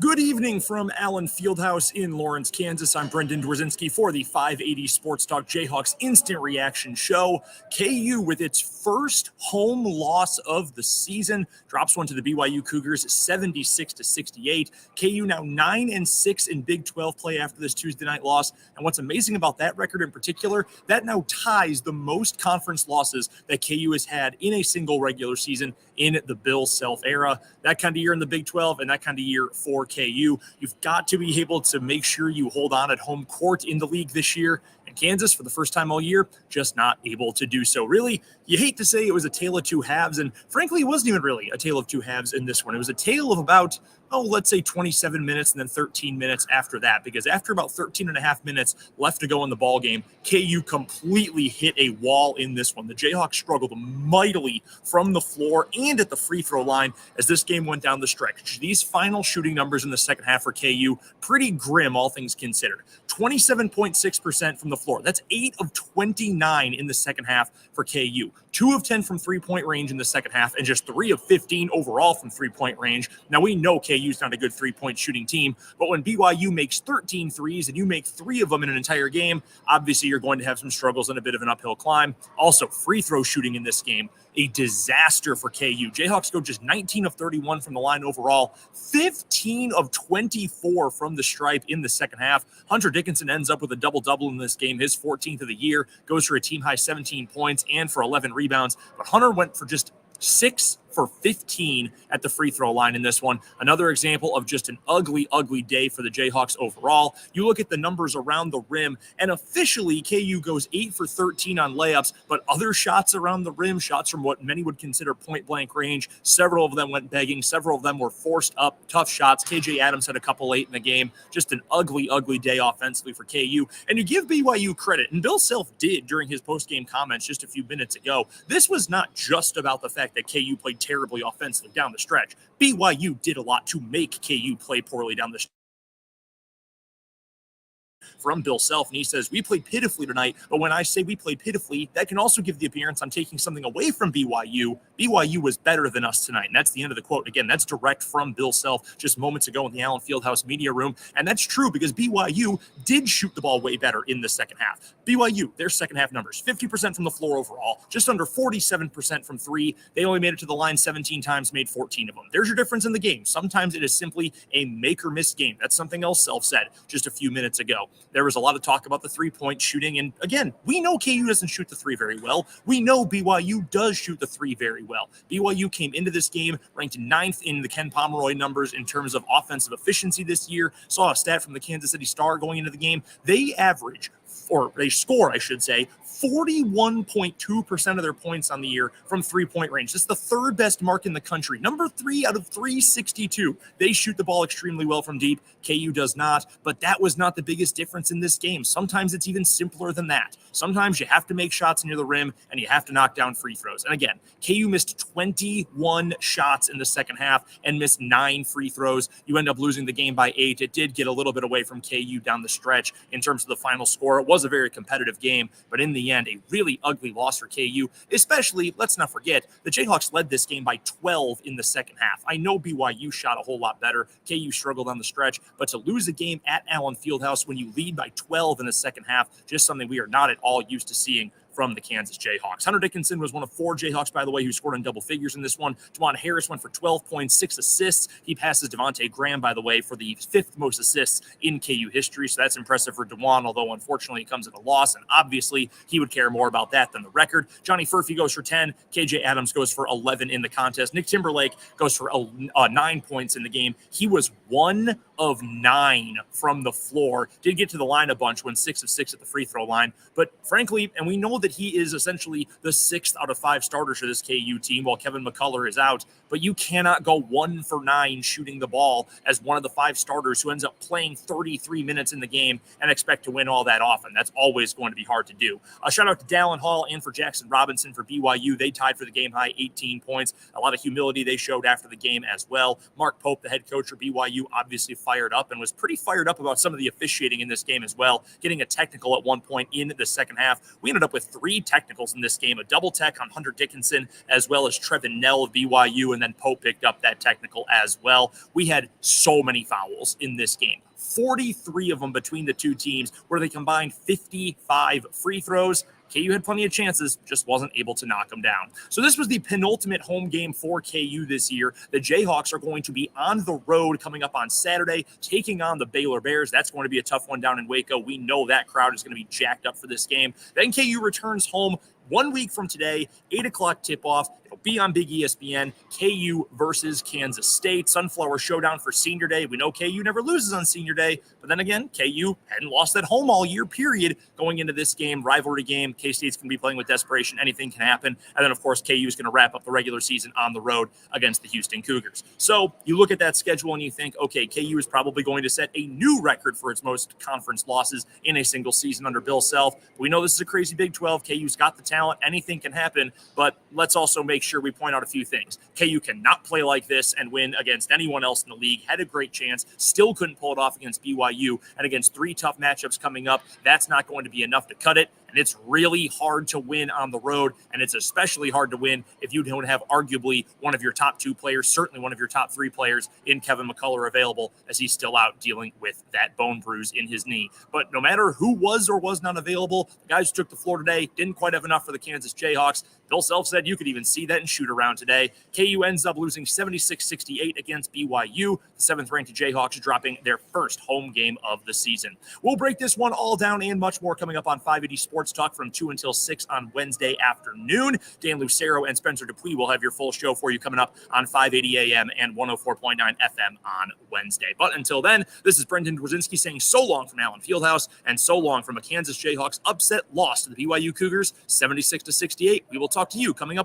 Good evening from Allen Fieldhouse in Lawrence, Kansas. I'm Brendan Dzwierzynski for the 580 Sports Talk JAYHAWKS Instant Reaction Show. KU, with its first home loss of the season, drops one to the BYU Cougars 76-68. KU now 9-6 in Big 12 play after this Tuesday night loss. And what's amazing about that record in particular, that now ties the most conference losses that KU has had in a single regular season in the Bill Self era. That kind of year in the Big 12 and that kind of year for KU. You've got to be able to make sure you hold on at home court in the league this year. And Kansas, for the first time all year, just not able to do so. Really, you hate to say it was a tale of two halves. And frankly, it wasn't even really a tale of two halves in this one. It was a tale of about, let's say 27 minutes and then 13 minutes after that. Because after about 13 and a half minutes left to go in the ball game, KU completely hit a wall in this one. The Jayhawks struggled mightily from the floor and at the free throw line as this game went down the stretch. These final shooting numbers in the second half for KU, pretty grim, all things considered. 27.6% from the floor. That's 8 of 29 in the second half for KU. 2 of 10 from three-point range in the second half, and just 3 of 15 overall from three-point range. Now, we know KU's not a good three-point shooting team, but when BYU makes 13 threes and you make 3 of them in an entire game, obviously you're going to have some struggles and a bit of an uphill climb. Also, free throw shooting in this game, a disaster for KU. Jayhawks go just 19 of 31 from the line overall, 15 of 24 from the stripe in the second half. Hunter Dickinson ends up with a double-double in this game, his 14th of the year, goes for a team-high 17 points and for 11 rebounds. But Hunter went for just 6 for 15 at the free throw line in this one. Another example of just an ugly, ugly day for the Jayhawks overall. You look at the numbers around the rim, and officially KU goes 8 for 13 on layups, but other shots around the rim, shots from what many would consider point-blank range, several of them went begging, several of them were forced up, tough shots. KJ Adams had a couple late in the game. Just an ugly, ugly day offensively for KU. And you give BYU credit, and Bill Self did during his post-game comments just a few minutes ago. This was not just about the fact that KU played terribly offensively down the stretch. BYU did a lot to make KU play poorly down the stretch. From Bill Self, and he says, we played pitifully tonight, but when I say we played pitifully, that can also give the appearance I'm taking something away from BYU. BYU was better than us tonight, and that's the end of the quote. Again, that's direct from Bill Self just moments ago in the Allen Fieldhouse media room, and that's true because BYU did shoot the ball way better in the second half. BYU, their second half numbers, 50% from the floor overall, just under 47% from three. They only made it to the line 17 times, made 14 of them. There's your difference in the game. Sometimes it is simply a make or miss game. That's something else Self said just a few minutes ago. There was a lot of talk about the three-point shooting, and again, we know KU doesn't shoot the three very well. We know BYU does shoot the three very well. BYU came into this game ranked 9th in the Ken Pomeroy numbers in terms of offensive efficiency this year. Saw a stat from the Kansas City Star going into the game. They average, or they score, I should say, 41.2% of their points on the year from three-point range. That's the third best mark in the country. Number 3 out of 362. They shoot the ball extremely well from deep. KU does not, but that was not the biggest difference in this game. Sometimes it's even simpler than that. Sometimes you have to make shots near the rim and you have to knock down free throws. And again, KU missed 21 shots in the second half and missed 9 free throws. You end up losing the game by 8. It did get a little bit away from KU down the stretch in terms of the final score. It was a very competitive game, but in the end, a really ugly loss for KU, especially, let's not forget, the Jayhawks led this game by 12 in the second half. I know BYU shot a whole lot better. KU struggled on the stretch, but to lose a game at Allen Fieldhouse when you lead by 12 in the second half, just something we are not at all used to seeing from the Kansas Jayhawks. Hunter Dickinson was one of 4 Jayhawks, by the way, who scored in double figures in this one. Juwan Harris went for 12 points, 6 assists. He passes Devontae Graham, by the way, for the 5th most assists in KU history, so that's impressive for Juwan, although unfortunately it comes at a loss, and obviously he would care more about that than the record. Johnny Furphy goes for 10. KJ Adams goes for 11 in the contest. Nick Timberlake goes for 9 points in the game. He was 1 of 9 from the floor. Did get to the line a bunch, went 6 of 6 at the free throw line, but frankly, and we know that he is essentially the 6th out of 5 starters for this KU team while Kevin McCullough is out, but you cannot go 1 for 9 shooting the ball as one of the 5 starters who ends up playing 33 minutes in the game and expect to win all that often. That's always going to be hard to do. A shout out to Dallin Hall and for Jackson Robinson for BYU. They tied for the game high 18 points. A lot of humility they showed after the game as well. Mark Pope, the head coach for BYU, obviously fired up and was pretty fired up about some of the officiating in this game as well, getting a technical at one point in the second half. We ended up with 3 technicals in this game, a double tech on Hunter Dickinson, as well as Trevin Nell of BYU, and then Pope picked up that technical as well. We had so many fouls in this game. 43 of them between the two teams, where they combined 55 free throws. KU had plenty of chances, just wasn't able to knock them down. So this was the penultimate home game for KU this year. The Jayhawks are going to be on the road coming up on Saturday, taking on the Baylor Bears. That's going to be a tough one down in Waco. We know that crowd is going to be jacked up for this game. Then KU returns home 1 week from today, 8 o'clock tip-off. It'll be on Big ESPN, KU versus Kansas State. Sunflower Showdown for Senior Day. We know KU never loses on Senior Day, but then again, KU hadn't lost at home all year, period, going into this game, rivalry game. K-State's going to be playing with desperation. Anything can happen. And then, of course, KU is going to wrap up the regular season on the road against the Houston Cougars. So you look at that schedule and you think, okay, KU is probably going to set a new record for its most conference losses in a single season under Bill Self. We know this is a crazy Big 12. KU's got the talent. Anything can happen, but let's also make sure we point out a few things. KU cannot play like this and win against anyone else in the league. Had a great chance, still couldn't pull it off against BYU, and against 3 tough matchups coming up, that's not going to be enough to cut it. And it's really hard to win on the road, and it's especially hard to win if you don't have arguably one of your top 2 players, certainly one of your top 3 players in Kevin McCullough available, as he's still out dealing with that bone bruise in his knee. But no matter who was or was not available, the guys who took the floor today didn't quite have enough for the Kansas Jayhawks. Bill Self said you could even see that in shoot-around today. KU ends up losing 76-68 against BYU. The 7th-ranked Jayhawks dropping their first home game of the season. We'll break this one all down and much more coming up on 580 Sports Talk from 2 until 6 on Wednesday afternoon. Dan Lucero and Spencer Dupuis will have your full show for you coming up on 580 AM and 104.9 FM on Wednesday. But until then, this is Brendan Dzwierzynski saying so long from Allen Fieldhouse and so long from a Kansas Jayhawks upset loss to the BYU Cougars, 76-68. We will talk to you coming up